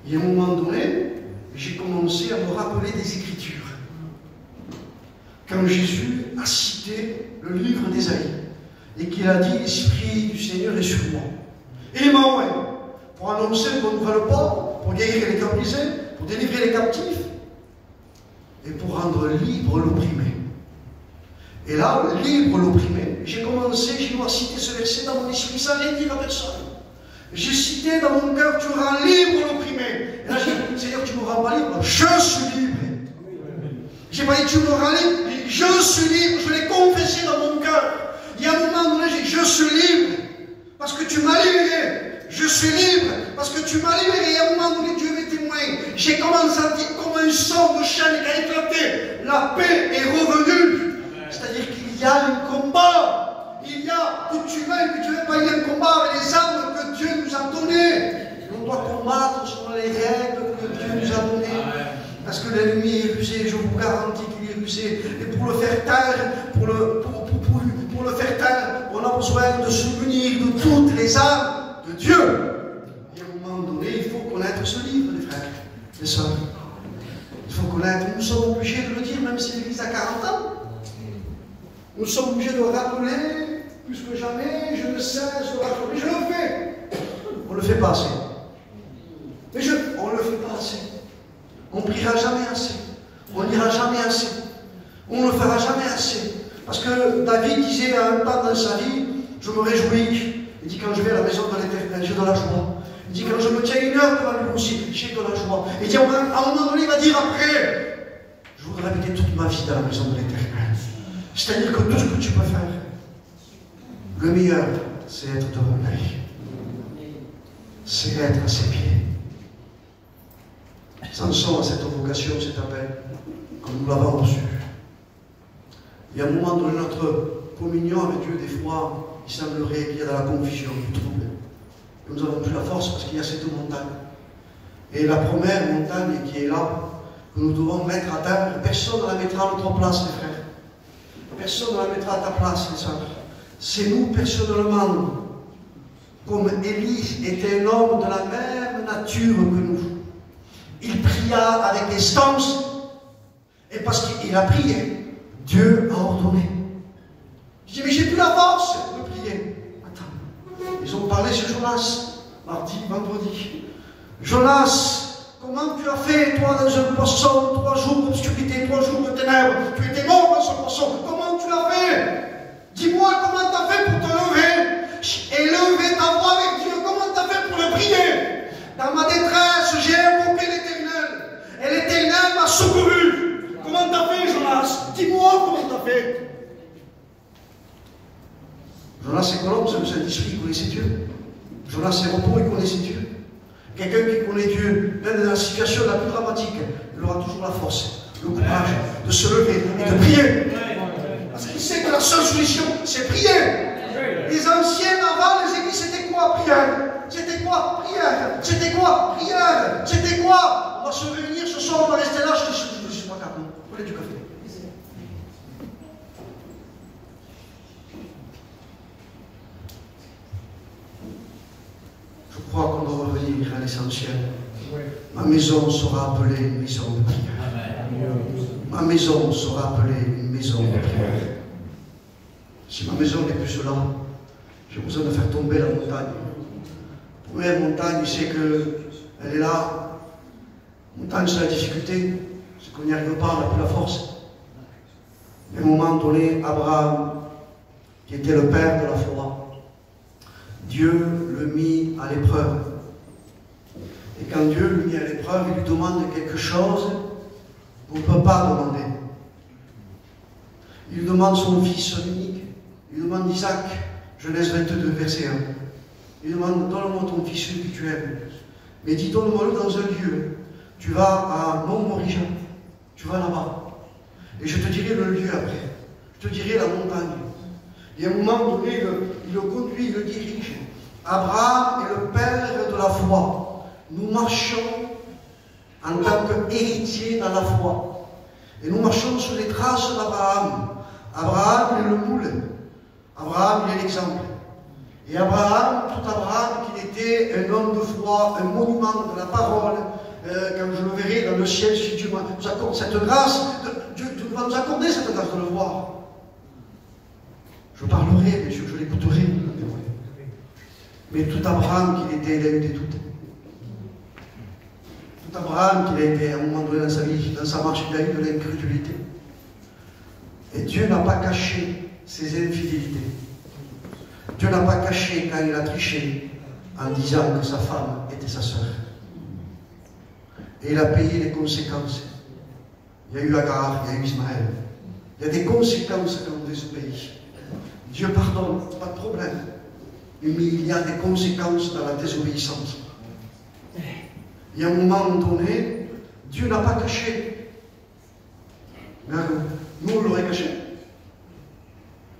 Et à un moment donné, j'ai commencé à me rappeler des Écritures. Quand Jésus a cité le livre d'Ésaïe, et qu'il a dit, l'Esprit du Seigneur est sur moi. Et il m'a envoyé pour annoncer une bonne nouvelle aux pauvres, pour guérir les cœurs brisés, pour délivrer les captifs, et pour rendre libre l'opprimé. Et là, libre l'opprimé, j'ai commencé, j'ai dois citer ce verset dans mon esprit sans rien dire à personne. J'ai cité dans mon cœur, tu rends libre l'opprimé. Et là, j'ai dit, Seigneur, tu ne me rends pas libre, je suis libre. J'ai pas dit, tu me rends libre, je suis libre, je l'ai confessé dans mon cœur. Il y a un moment donné, j'ai dit, je suis libre, parce que tu m'as libéré. Je suis libre, parce que tu m'as libéré. Et à un moment donné, Dieu m'est témoin. J'ai commencé à dire comme un son de chaîne qui a éclaté. La paix est revenue. C'est-à-dire qu'il y a un combat. Il y a, que tu veuilles, que tu ne veux pas, il y a un combat avec les armes que Dieu nous a données. On doit combattre selon les règles que Dieu nous a données. Parce que l'ennemi est rusé, je vous garantis qu'il est rusé. Et pour le faire taire, pour le faire taire, on a besoin de se munir de toutes les armes de Dieu. Et à un moment donné, il faut connaître ce livre, les frères, les sœurs. Il faut connaître, nous sommes obligés de le dire, même si l'Église a 40 ans. Nous sommes obligés de le rappeler, plus que jamais, je ne cesse de le rappeler, je le fais. On ne le fait pas assez. Mais on ne le fait pas assez. On ne priera jamais assez. On ne lira jamais assez. On ne le fera jamais assez. Parce que David disait à un temps dans sa vie, je me réjouis. Il dit, quand je vais à la maison de l'Éternel, j'ai de la joie. Il dit, quand je me tiens une heure devant lui aussi, j'ai de la joie. Il dit, à un moment donné, il va dire après, je voudrais habiter toute ma vie dans la maison de l'Éternel. C'est-à-dire que tout ce que tu peux faire, le meilleur, c'est être devant lui. C'est être à ses pieds. Samson a cette vocation, cet appel, comme nous l'avons reçu. Et à un moment donné, notre communion avec Dieu, des fois, il semblerait qu'il y a de la confusion, du trouble. Nous n'avons plus la force parce qu'il y a cette montagne. Et la première montagne qui est là, que nous devons mettre à terre, personne ne la mettra à notre place, les frères. Personne ne la mettra à ta place, les sœurs. C'est nous, personnellement, comme Élie était un homme de la même nature que nous. Il pria avec instance, et parce qu'il a prié, Dieu a ordonné. Je dis, mais j'ai plus la force de prier. Attends, ils ont parlé sur Jonas, mardi, vendredi. Jonas, comment tu as fait, toi, dans un poisson, 3 jours d'obscurité, 3 jours de ténèbres, tu étais mort dans ce poisson, comment tu l'as fait? Dis-moi comment tu as fait pour te lever, et lever ta voix avec Dieu, comment tu as fait pour le prier? Dans ma détresse, j'ai invoqué l'Éternel, et l'Éternel m'a secouru. Comment tu as fait, Jonas? Dis-moi comment tu as fait. Jonas et Colombe, c'est le Saint-Esprit, il connaissait Dieu. Jonas et Repos, il connaissait Dieu. Quelqu'un qui connaît Dieu, même dans la situation la plus dramatique, il aura toujours la force, le courage de se lever et de prier. Parce qu'il sait que la seule solution, c'est prier. Les anciens avant les églises, c'était quoi? Prière. C'était quoi? Prière. C'était quoi? Prière. C'était quoi? On va se réunir ce soir, on va rester là, je ne suis pas capable. Prenez du café. Je crois qu'on doit revenir à l'essentiel. Ma maison sera appelée une maison de prière. Ma maison sera appelée une maison de prière. Si ma maison n'est plus là, j'ai besoin de faire tomber la montagne. La première montagne, c'est qu'elle est là. La montagne, c'est la difficulté. C'est qu'on n'y arrive pas, on n'a plus la force. À un moment donné, Abraham, qui était le père de la foi, Dieu le mit à l'épreuve. Et quand Dieu le mit à l'épreuve, il lui demande quelque chose qu'on ne peut pas demander. Il lui demande son fils unique. Il lui demande Isaac, Genèse 22, verset 1. Il lui demande, donne-moi ton fils que tu aimes. Mais dis, donne-moi-le dans un lieu. Tu vas à Mont-Morijan. Tu vas là-bas. Et je te dirai le lieu après. Je te dirai la montagne. Et à un moment donné, il le conduit, il le dirige. Abraham est le père de la foi. Nous marchons en tant qu'héritiers dans la foi. Et nous marchons sur les traces d'Abraham. Abraham, il est le moule. Abraham, il est l'exemple. Et Abraham, tout Abraham, qu'il était un homme de foi, un monument de la parole, quand je le verrai dans le ciel, si Dieu nous accorde cette grâce, Dieu va nous accorder cette grâce de le voir. Je parlerai, bien sûr, je l'écouterai. Mais tout Abraham qu'il était, il a eu des doutes. Tout Abraham qu'il a été, à un moment donné dans sa vie, dans sa marche, il a eu de l'incrédulité. Et Dieu n'a pas caché ses infidélités. Dieu n'a pas caché quand il a triché en disant que sa femme était sa sœur. Et il a payé les conséquences. Il y a eu Agar, il y a eu Ismaël. Il y a des conséquences quand on désobéit. Dieu pardonne, pas de problème. Mais il y a des conséquences dans la désobéissance. Il y a un moment donné, Dieu n'a pas caché. Mais nous, on l'aurait caché.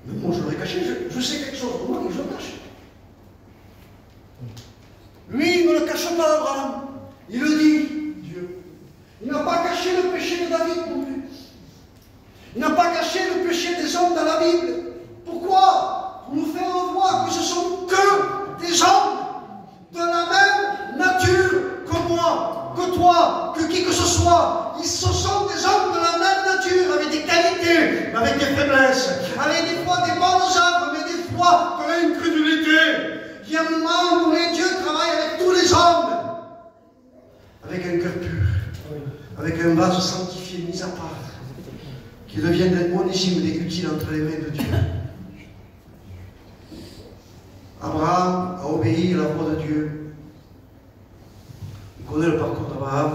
Mais moi, je l'aurais caché. Je sais quelque chose de moi et je le cache. Lui, il ne le cache pas, Abraham. Il le dit, Dieu. Il n'a pas caché le péché de David non plus. Il n'a pas caché le péché des hommes dans la Bible. Pourquoi? Pour nous faire voir que ce sont que des hommes de la même nature que moi, que toi, que qui que ce soit. Ce sont des hommes de la même nature, avec des qualités, avec des faiblesses, avec des fois des bonnes œuvres, mais des fois de l'incrédulité. Il y a un moment donné, Dieu travaille avec tous les hommes, avec un cœur pur, avec un vase sanctifié, mis à part, qui devient un onésime et utile entre les mains de Dieu. Abraham a obéi à la voix de Dieu. On connaît le parcours d'Abraham.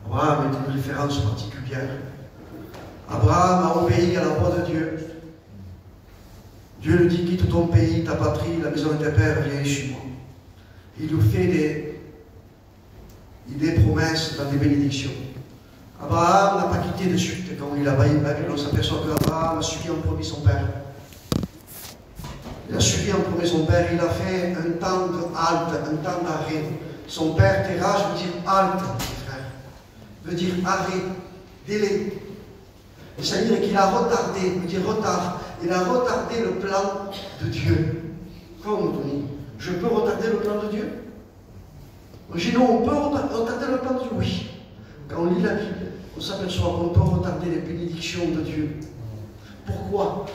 Abraham est une référence particulière. Abraham a obéi à la voix de Dieu. Dieu lui dit, quitte ton pays, ta patrie, la maison de tes pères, viens chez moi. Il nous fait des promesses dans des bénédictions. Abraham n'a pas quitté de suite. Quand on lit la Bible, on s'aperçoit qu'Abraham a suivi en premier son père. Il a suivi en premier son père, il a fait un temps de halte, un temps d'arrêt. Son père, Terach, veut dire halte, mes frères. Veut dire arrêt, délai. C'est-à-dire qu'il a retardé, veut dire retard. Il a retardé le plan de Dieu. Comme Tony, je peux retarder le plan de Dieu? Moi, j'ai dit non, on peut retarder le plan de Dieu? Oui. Quand on lit la Bible, on s'aperçoit qu'on peut retarder les bénédictions de Dieu. Pourquoi?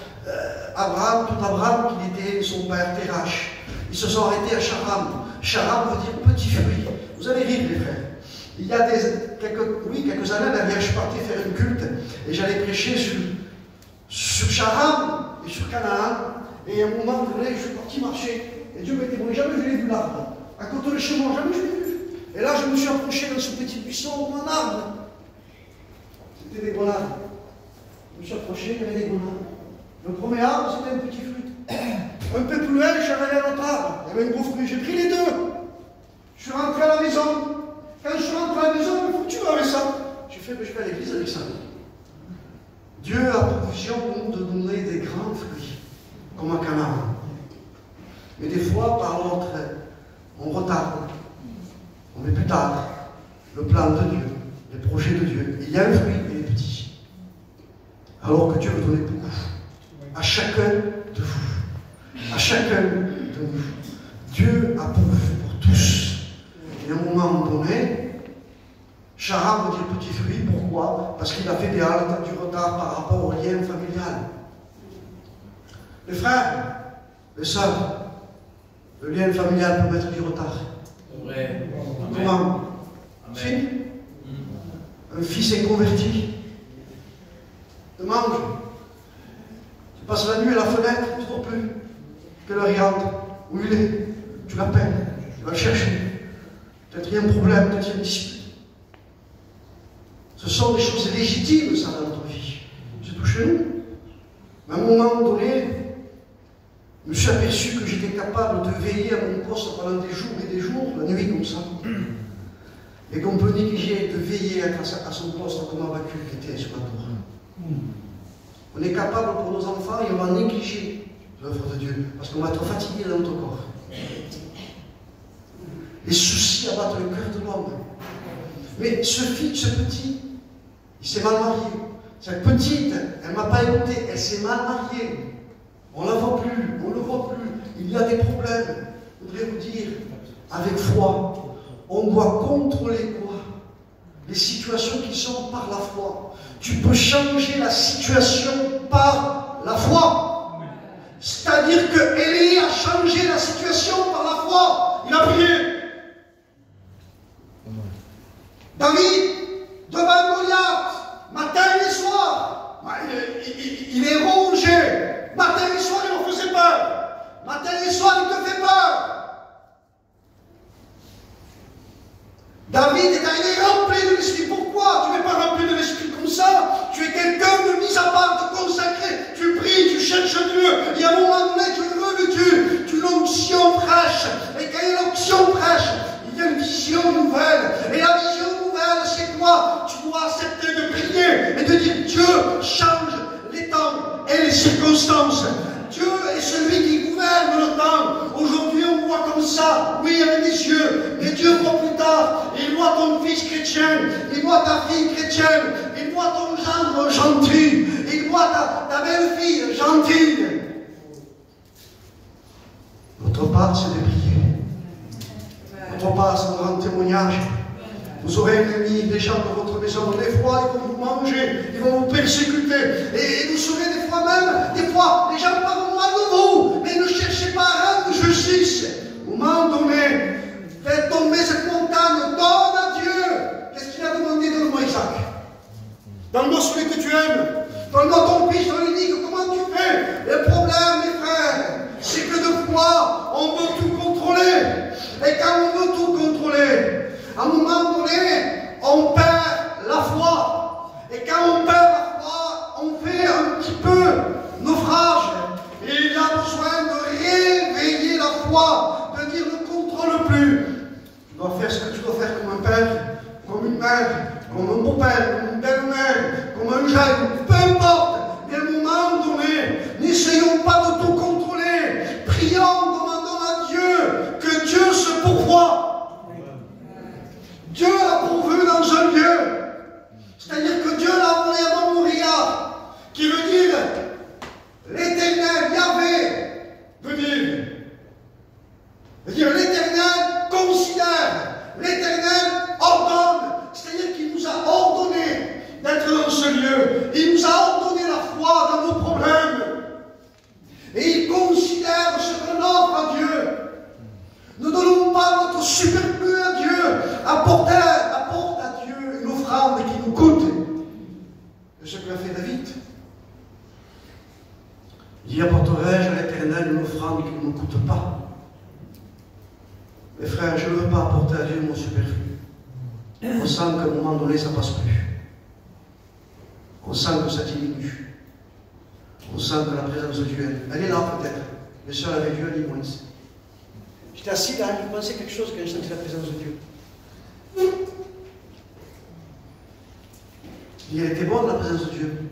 Abraham, tout Abraham, qu'il était son père Terach, ils se sont arrêtés à Charam. Charam veut dire petit fruit. Vous allez rire, les frères. Il y a quelques années, je partais faire une culte et j'allais prêcher sur Charam et sur Canaan. Et à un moment donné, je suis parti marcher. Et Dieu m'a dit, bon, jamais je l'ai vu l'arbre. À côté de chez moi, jamais je l'ai vu. Et là, je me suis approché dans ce petit buisson, mon arbre. C'était des grenades. Je me suis approché, il y avait des grenades. Le premier arbre, c'était un petit fruit. Un peu plus loin, j'avais un autre arbre. Il y avait un gros fruit. J'ai pris les deux. Je suis rentré à la maison. Quand je suis rentré à la maison, il faut que tu vois avec ça. J'ai fait, je vais à l'église avec ça. Dieu a pour vision pour nous de donner des grands fruits, comme à Canaan. Mais des fois, par l'autre, on retarde. On met plus tard le plan de Dieu, les projets de Dieu. Il y a un fruit, mais il est petit. Alors que Dieu veut donner beaucoup. À chacun de vous. À chacun de nous. Dieu a pourvu pour tous. Et à un moment donné, Charam veut dire petit fruit. Pourquoi? Parce qu'il a fait des haltes, du retard par rapport au lien familial. Les frères, les sœurs, le lien familial peut mettre du retard. Vrai. Comment? Si un fils est converti, te mange. Tu passes la nuit à la fenêtre, tu ne trouves plus. Quelle heure il rentre? Où il est? Tu l'appelles, tu vas le chercher. Peut-être il y a un problème, peut-être il y a une dispute. Ce sont des choses légitimes, ça, dans notre vie. C'est tout chez nous. Mais à un moment donné, je me suis aperçu que j'étais capable de veiller à mon poste pendant des jours et des jours, la nuit comme ça. Et qu'on peut négliger de veiller à son poste comme un vacu qui était sur la tour. On est capable pour nos enfants et on va négliger l'œuvre de Dieu parce qu'on va être fatigué dans notre corps. Les soucis abattent le cœur de l'homme. Mais ce petit, Il s'est mal marié. Cette petite, elle ne m'a pas écouté, elle s'est mal mariée. On ne la voit plus, on ne le voit plus. Il y a des problèmes. Je voudrais vous dire, avec foi, on doit contrôler quoi? Les situations qui sont par la foi. Tu peux changer la situation par la foi. C'est-à-dire que Élie a changé la situation par la foi. Il a prié. David, devant Goliath, matin et soir, il est rongé. Matin et soir, il en faisait peur. Matin et soir, il te fait peur. David est arrivé rempli de l'esprit. Pourquoi tu n'es pas rempli de l'esprit comme ça? Tu es quelqu'un de mis à part, de consacré. Tu pries, tu cherches Dieu. Et à un moment donné, tu revêtus. Tu l'onction fraîche. Et quand il y a l'onction fraîche, il y a une vision nouvelle. Et la vision nouvelle, c'est quoi? Tu dois accepter de prier et de dire Dieu change les temps et les circonstances. Dieu est celui qui gouverne le temps. Aujourd'hui, on voit comme ça, oui, avec des yeux, mais Dieu voit plus tard. Il voit ton fils chrétien, il voit ta fille chrétienne, il voit ton gendre gentil, il voit ta belle-fille gentille. Notre part, c'est de prier. Notre part, c'est de rendre témoignage. Vous aurez ennemi des gens dans votre maison. Des fois, ils vont vous manger, ils vont vous persécuter. Et vous saurez des fois même, des fois, les gens parlent mal de vous, mais ne cherchez pas à rendre justice. Au moment donné, faites tomber cette montagne, donne à Dieu. Qu'est-ce qu'il a demandé? Donne-moi Isaac. Donne-moi celui que tu aimes. Donne-moi ton fils, on lui dit comment tu fais. Le problème, mes frères, c'est que de fois, on veut tout contrôler. Et quand on veut tout contrôler, à un moment donné, on perd la foi. Et quand on perd la foi, on fait un petit peu naufrage. Et il y a besoin de réveiller la foi, de dire ne contrôle plus. Tu dois faire ce que tu dois faire comme un père, comme une mère, comme un beau-père, comme une belle-mère, comme un jeune, peu importe. Mais à un moment donné, n'essayons pas de tout contrôler. Prions, demandons à Dieu que Dieu se pourvoie. Dieu l'a pourvu dans un lieu. C'est-à-dire que Dieu l'a envoyé à Moria, qui veut dire l'Éternel, Yahvé, veut dire l'Éternel considère, l'Éternel ordonne. C'est-à-dire qu'il nous a ordonné d'être dans ce lieu. Il nous a ordonné la foi dans nos problèmes. Et il considère ce qu'on offre à Dieu. Ne donnons pas notre superflu à Dieu. Apporte à Dieu une offrande qui nous coûte. C'est ce que a fait David. Il dit, apporterai-je à l'Éternel une offrande qui ne me coûte pas. Mes frères, je ne veux pas apporter à Dieu mon superflu. On sent qu'à un moment donné, ça ne passe plus. On sent que ça diminue. On sent que la présence de Dieu, elle est là peut-être. Mais seul avec Dieu, elle est moins. J'étais assis là, je pensais quelque chose quand j'ai senti la présence de Dieu. Elle était bonne la présence de Dieu.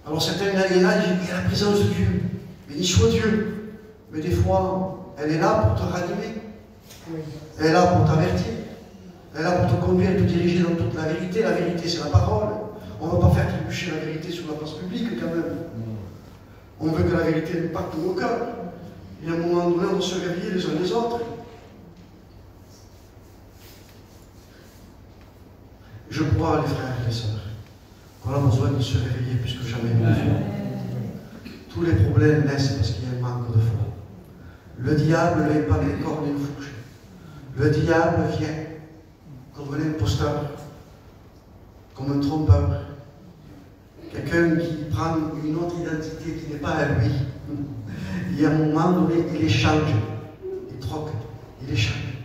Alors certains allaient là, il y a la présence de Dieu. Béni soit Dieu. Mais des fois, elle est là pour te ranimer. Elle est là pour t'avertir. Elle est là pour te conduire et te diriger dans toute la vérité. La vérité, c'est la parole. On ne va pas faire trébucher la vérité sur la place publique quand même. On veut que la vérité impacte nos cœurs. Et à un moment donné, on doit se réveiller les uns les autres. Je crois, les frères et les sœurs, qu'on a besoin de se réveiller plus que jamais. Tous les problèmes naissent parce qu'il y a un manque de foi. Le diable ne vient pas avec les cornes et les fourches. Le diable vient comme un imposteur, comme un trompeur. Quelqu'un qui prend une autre identité qui n'est pas à lui. Et à un moment donné, il échange, il troque, il échange.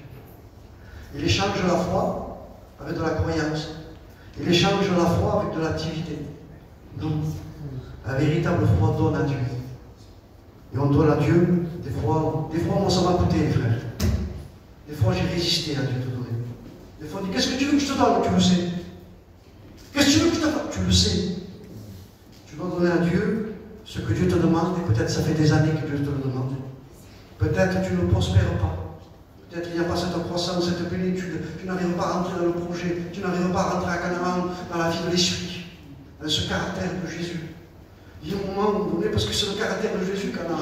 Il échange la foi avec de la croyance. Il échange la foi avec de l'activité. Non. La véritable foi donne à Dieu. Et on donne à Dieu, des fois moi ça m'a coûté, les frères. Des fois j'ai résisté à Dieu te donner. Des fois on dit, qu'est-ce que tu veux que je te donne? Tu le sais. Qu'est-ce que tu veux que je te donne? Tu le sais. Tu dois donner à Dieu ce que Dieu te demande, et peut-être ça fait des années que Dieu te le demande. Peut-être tu ne prospères pas. Peut-être il n'y a pas cette croissance, cette plénitude. Tu n'arrives pas à rentrer dans le projet. Tu n'arrives pas à rentrer à Canaan dans la vie de l'esprit. dans ce caractère de Jésus. Il y a un moment donné, parce que c'est le caractère de Jésus qu'on a.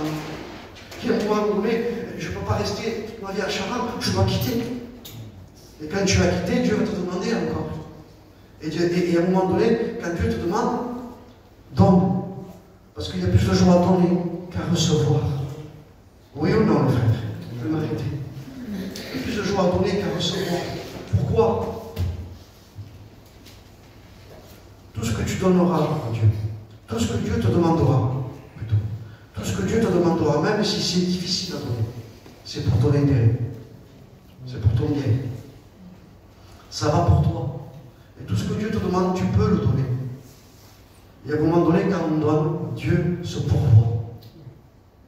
Il y a un moment donné, je ne peux pas rester toute ma vie à Charente, je dois quitter. Et quand tu vas quitter, Dieu va te demander encore. Et à un moment donné, quand Dieu te demande, donne. Parce qu'il y a plus de joie à donner qu'à recevoir. Oui ou non, les frères? Je vais m'arrêter. Il y a plus de joie à donner qu'à recevoir. Pourquoi? Tout ce que tu donneras à Dieu, tout ce que Dieu te demandera, plutôt, tout ce que Dieu te demandera, même si c'est difficile à donner, c'est pour ton intérêt. C'est pour ton bien. Ça va pour toi. Et tout ce que Dieu te demande, tu peux le donner. Et à un moment donné, quand on donne, Dieu se pourvoit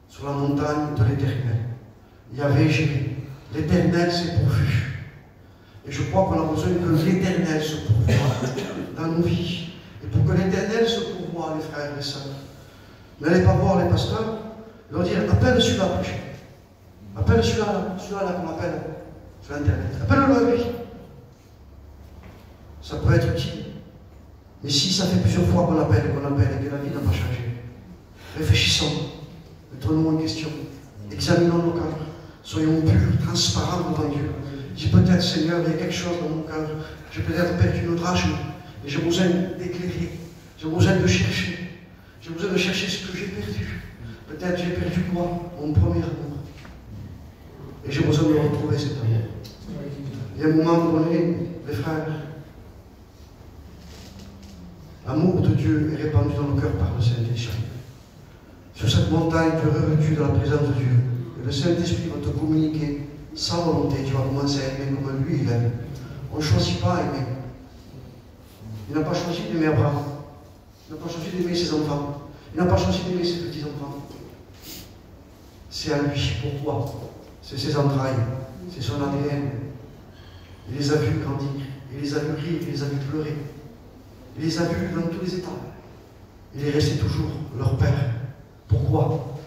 sur la montagne de l'Éternel. Yahvé Jireh. L'Éternel s'est pourvu. Et je crois qu'on a besoin que l'Éternel se pourvoie dans nos vies. Et pour que l'Éternel se pourvoie, les frères et les sœurs, n'allez pas voir les pasteurs, leur dire appelle celui-là à prêcher. Appelle celui-là qu'on appelle sur Internet. Appelle-le à lui. Ça peut être utile. Mais si ça fait plusieurs fois qu'on appelle et que la vie n'a pas changé, réfléchissons, mettons-nous en question, examinons nos cœurs, soyons purs, transparents devant Dieu. Dis peut-être, Seigneur, il y a quelque chose dans mon cœur, j'ai peut-être perdu une drachme, et j'ai besoin d'éclairer, j'ai besoin de chercher, j'ai besoin de chercher ce que j'ai perdu. Peut-être j'ai perdu quoi? Mon premier amour. Et j'ai besoin de retrouver cet amour. Et à un moment donné, les frères, l'amour de Dieu est répandu dans nos cœurs par le Saint-Esprit. Sur cette montagne, tu es revêtu de la présence de Dieu. Et le Saint-Esprit va te communiquer sa volonté. Tu vas commencer à aimer comme lui il aime. On ne choisit pas à aimer. Il n'a pas choisi d'aimer Abraham. Il n'a pas choisi d'aimer ses enfants. Il n'a pas choisi d'aimer ses petits-enfants. C'est à lui. Pourquoi? C'est ses entrailles. C'est son ADN. Il les a vus grandir. Il les a vus rire. Il les a vus pleurer. Il les a vus dans tous les états. Il est resté toujours leur père. Pourquoi?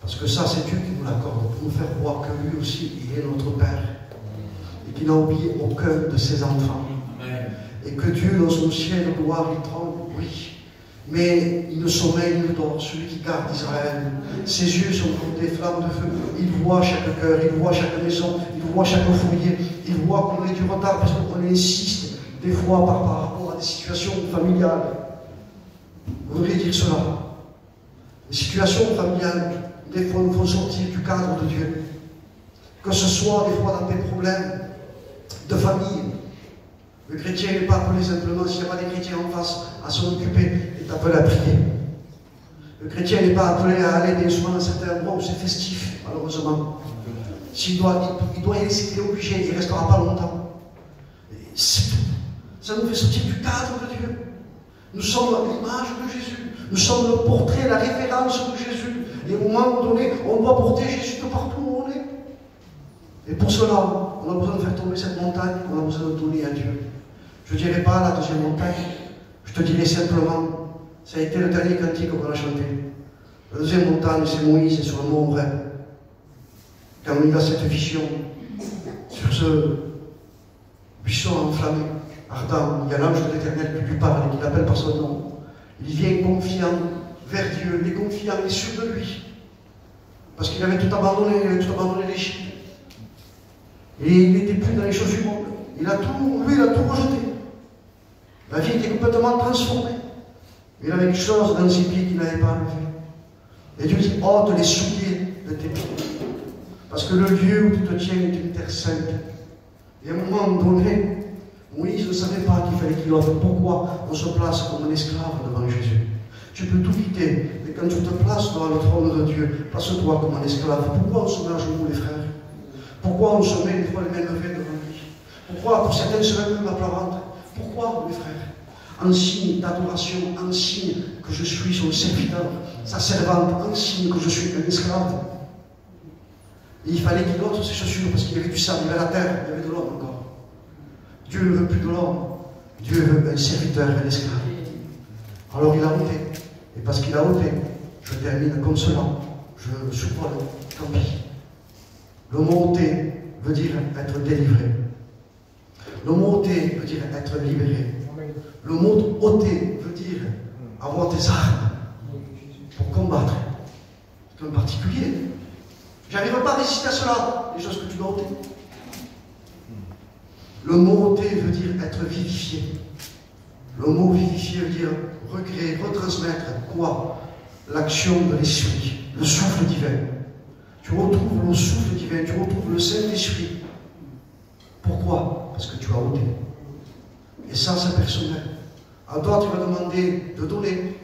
Parce que ça, c'est Dieu qui nous l'accorde, pour nous faire voir que lui aussi, il est notre Père. Et qu'il n'a oublié aucun de ses enfants. Amen. Et que Dieu, dans son ciel de gloire, il tremble, oui. Mais il ne sommeille ni ne dort, celui qui garde Israël. Ses yeux sont comme des flammes de feu. Il voit chaque cœur, il voit chaque maison, il voit chaque foyer. Il voit qu'on est du retard parce qu'on insiste des fois par rapport à des situations familiales. Vous voudriez dire cela? Les situations familiales, des fois, nous font sortir du cadre de Dieu. Que ce soit des fois dans des problèmes de famille. Le chrétien n'est pas appelé simplement, s'il n'y a pas des chrétiens en face, à s'en occuper, il est appelé à prier. Le chrétien n'est pas appelé à aller bien souvent dans certains endroits où c'est festif, malheureusement. Il doit y aller, s'il est obligé, il ne restera pas longtemps. Ça nous fait sortir du cadre de Dieu. Nous sommes l'image de Jésus. Nous sommes le portrait, la référence de Jésus. Et au moment donné, on doit porter Jésus de partout où on est. Et pour cela, on a besoin de faire tomber cette montagne, on a besoin de donner à Dieu. Je ne dirai pas la deuxième montagne, je te dirai simplement, ça a été le dernier cantique qu'on a chanté. La deuxième montagne, c'est Moïse, c'est sur le mont Horeb. Quand il a cette vision, sur ce buisson enflammé, ardent, il y a l'ange de l'Éternel qui lui parle et qui l'appelle par son nom. Il vient confiant vers Dieu, il est confiant, il est sûr de lui. Parce qu'il avait tout abandonné, l'Égypte. Et il n'était plus dans les choses du monde. Lui, il a tout rejeté. La vie était complètement transformée. Il avait quelque chose dans ses pieds qu'il n'avait pas enlevé. Et Dieu dit, ôte les souliers de tes pieds. Parce que le lieu où tu te tiens est une terre sainte. Et à un moment donné, Moïse ne savait pas qu'il fallait qu'il ôte. Pourquoi on se place comme un esclave devant Jésus? Tu peux tout quitter, mais quand tu te places devant le trône de Dieu, place-toi comme un esclave. Pourquoi on se met à genoux, les frères? Pourquoi on se met une fois les mains levées devant lui? Pourquoi pour certains se mettent même à pleurante? Pourquoi, mes frères? En signe d'adoration, en signe que je suis son serviteur, sa servante, en signe que je suis un esclave. Et il fallait qu'il ôte ses chaussures parce qu'il y avait du sang, il y avait la terre, il y avait de l'homme encore. Dieu ne veut plus de l'homme, Dieu veut un serviteur, un esclave. Alors il a ôté. Et parce qu'il a ôté, je termine comme cela. Je soupole, tant pis. Le mot ôté veut dire être délivré. Le mot ôté veut dire être libéré. Le mot ôté veut dire avoir des armes pour combattre. C'est un particulier. J'arrive pas à résister à cela, les choses que tu dois ôter. Le mot ôter veut dire être vivifié. Le mot vivifié veut dire recréer, retransmettre quoi? L'action de l'esprit, le souffle divin. Tu retrouves le souffle divin, tu retrouves le Saint-Esprit. Pourquoi? Parce que tu as ôté. Et ça, c'est personnel. À d'autres, tu vas demander de donner.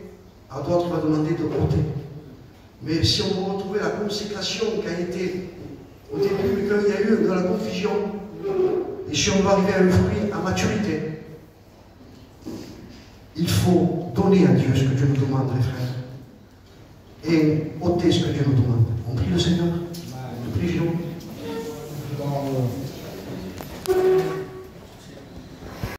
À d'autres, tu vas demander de ôter. Mais si on veut retrouver la consécration qui a été au début, qu'il y a eu de la confusion, et si on veut arriver à un fruit, à maturité, il faut donner à Dieu ce que Dieu nous demande, les frères. Et ôter ce que Dieu nous demande. On prie le Seigneur.